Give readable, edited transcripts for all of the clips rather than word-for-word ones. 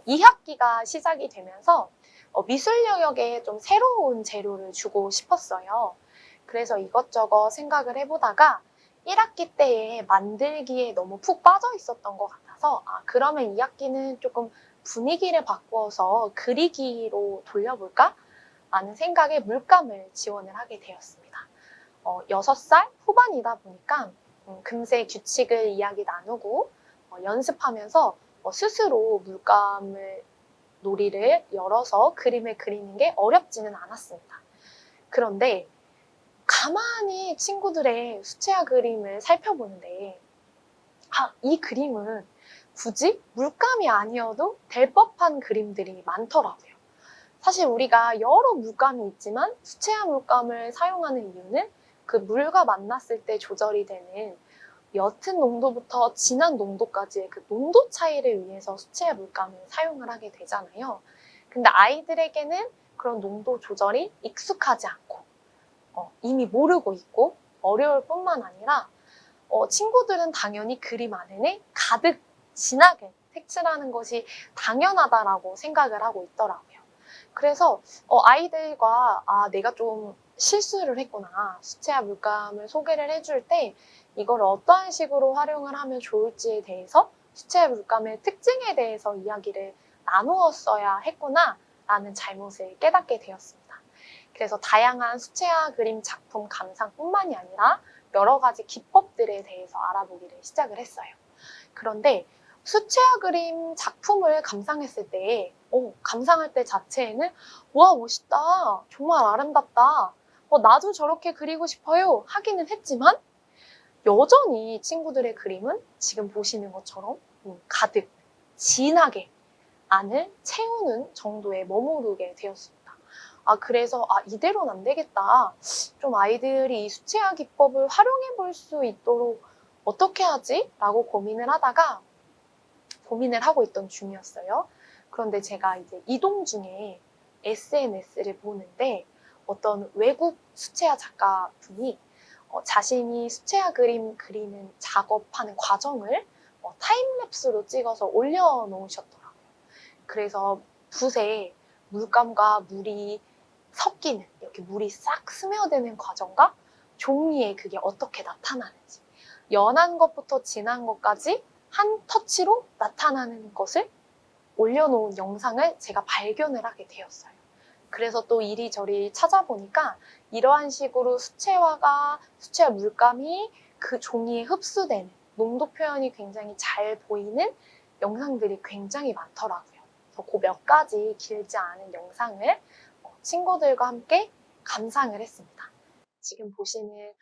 2학기가 시작이 되면서 미술 영역에 좀 새로운 재료를 주고 싶었어요. 그래서 이것저것 생각을 해보다가 1학기 때에 만들기에 너무 푹 빠져 있었던 것 같아서 그러면 2학기는 조금 분위기를 바꾸어서 그리기로 돌려볼까? 라는 생각에 물감을 지원을 하게 되었습니다. 6살 후반이다 보니까 금세 규칙을 이야기 나누고 연습하면서 스스로 물감을 놀이를 열어서 그림을 그리는 게 어렵지는 않았습니다. 그런데 가만히 친구들의 수채화 그림을 살펴보는데 이 그림은 굳이 물감이 아니어도 될 법한 그림들이 많더라고요. 사실 우리가 여러 물감이 있지만 수채화 물감을 사용하는 이유는 그 물과 만났을 때 조절이 되는 옅은 농도부터 진한 농도까지의 그 농도 차이를 위해서 수채화 물감을 사용을 하게 되잖아요. 근데 아이들에게는 그런 농도 조절이 익숙하지 않고 이미 모르고 있고 어려울 뿐만 아니라 친구들은 당연히 그림 안에는 가득 진하게 색칠하는 것이 당연하다라고 생각을 하고 있더라고요. 그래서 아이들과 내가 좀 실수를 했구나. 수채화 물감을 소개를 해줄 때 이걸 어떠한 식으로 활용을 하면 좋을지에 대해서 수채화 물감의 특징에 대해서 이야기를 나누었어야 했구나 라는 잘못을 깨닫게 되었습니다. 그래서 다양한 수채화 그림 작품 감상뿐만이 아니라 여러 가지 기법들에 대해서 알아보기를 시작을 했어요. 그런데 수채화 그림 작품을 감상했을 때 감상할 때 자체에는 와 멋있다, 정말 아름답다, 나도 저렇게 그리고 싶어요 하기는 했지만 여전히 친구들의 그림은 지금 보시는 것처럼 가득 진하게 안을 채우는 정도에 머무르게 되었습니다. 그래서 이대로는 안 되겠다. 좀 아이들이 이 수채화 기법을 활용해 볼 수 있도록 어떻게 하지? 라고 고민을 하고 있던 중이었어요. 그런데 제가 이제 이동 중에 SNS를 보는데 어떤 외국 수채화 작가분이 자신이 수채화 그림 그리는 작업하는 과정을 타임랩스로 찍어서 올려놓으셨더라고요. 그래서 붓에 물감과 물이 섞이는, 이렇게 물이 싹 스며드는 과정과 종이에 그게 어떻게 나타나는지, 연한 것부터 진한 것까지 한 터치로 나타나는 것을 올려놓은 영상을 제가 발견을 하게 되었어요. 그래서 또 이리저리 찾아보니까 이러한 식으로 수채화 물감이 그 종이에 흡수되는 농도 표현이 굉장히 잘 보이는 영상들이 굉장히 많더라고요. 그래서 그 몇 가지 길지 않은 영상을 친구들과 함께 감상을 했습니다. 지금 보시는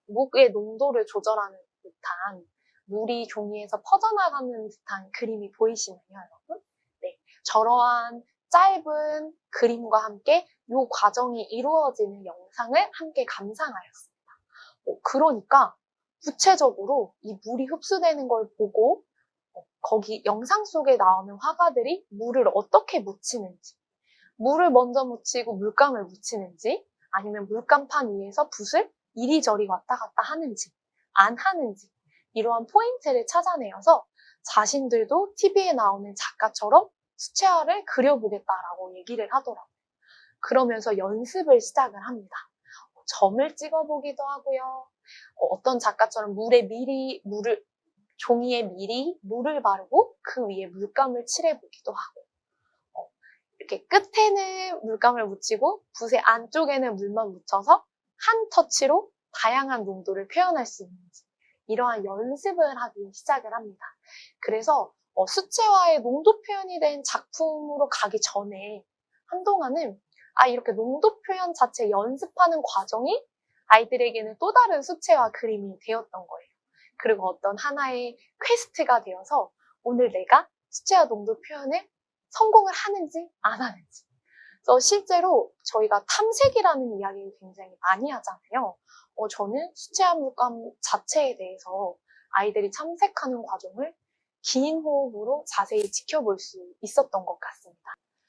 목의 농도를 조절하는 듯한 물이 종이에서 퍼져나가는 듯한 그림이 보이시나요, 여러분? 네, 저러한 짧은 그림과 함께 이 과정이 이루어지는 영상을 함께 감상하였습니다. 그러니까 구체적으로 이 물이 흡수되는 걸 보고 거기 영상 속에 나오는 화가들이 물을 어떻게 묻히는지, 물을 먼저 묻히고 물감을 묻히는지, 아니면 물감판 위에서 붓을 이리저리 왔다 갔다 하는지, 안 하는지, 이러한 포인트를 찾아내어서 자신들도 TV에 나오는 작가처럼 수채화를 그려보겠다라고 얘기를 하더라고요. 그러면서 연습을 시작을 합니다. 점을 찍어보기도 하고요. 어떤 작가처럼 종이에 미리 물을 바르고 그 위에 물감을 칠해보기도 하고, 이렇게 끝에는 물감을 묻히고 붓의 안쪽에는 물만 묻혀서 한 터치로 다양한 농도를 표현할 수 있는지, 이러한 연습을 하기 시작을 합니다. 그래서 수채화의 농도 표현이 된 작품으로 가기 전에 한동안은 이렇게 농도 표현 자체 연습하는 과정이 아이들에게는 또 다른 수채화 그림이 되었던 거예요. 그리고 어떤 하나의 퀘스트가 되어서 오늘 내가 수채화 농도 표현을 성공을 하는지 안 하는지. 그래서 실제로 저희가 탐색이라는 이야기를 굉장히 많이 하잖아요. 저는 수채화 물감 자체에 대해서 아이들이 탐색하는 과정을 긴 호흡으로 자세히 지켜볼 수 있었던 것 같습니다.